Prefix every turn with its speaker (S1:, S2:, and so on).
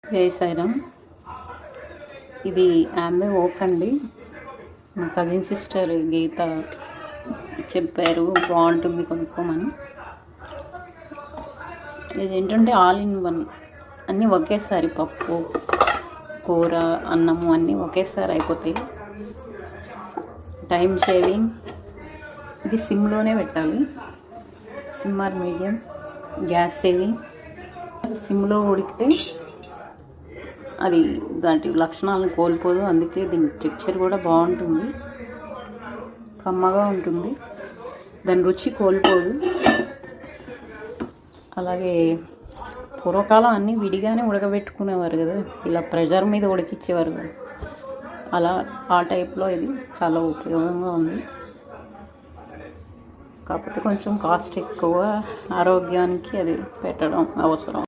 S1: వేసాను. ఇది ఆమె ఓక్ అండి. మా కజిన్ సిస్టర్ గీత చెప్పారు బాగుంటుంది కొనుక్కోమని. ఇది ఏంటంటే ఆల్ ఇన్ వన్, అన్నీ ఒకేసారి పప్పు, కూర, అన్నము అన్నీ ఒకేసారి అయిపోతాయి. Time shaving. ఇది సిమ్లోనే పెట్టాలి, SIM are medium. Gas saving. సిమ్లో ఉడికితే అది దాని లక్షణాలను కోల్పోదు, అందుకే దీని టెక్స్చర్ కూడా బాగుంటుంది, కమ్మగా ఉంటుంది, దాని రుచి కోల్పోదు. అలాగే పూర్వకాలం అన్నీ విడిగానే ఉడకబెట్టుకునేవారు కదా, ఇలా ప్రెషర్ మీద ఉడికిచ్చేవారు కదా, అలా ఆ టైప్లో ఇది చాలా ఉపయోగంగా ఉంది. కాకపోతే కొంచెం కాస్ట్ ఎక్కువ, ఆరోగ్యానికి అది పెట్టడం అవసరం.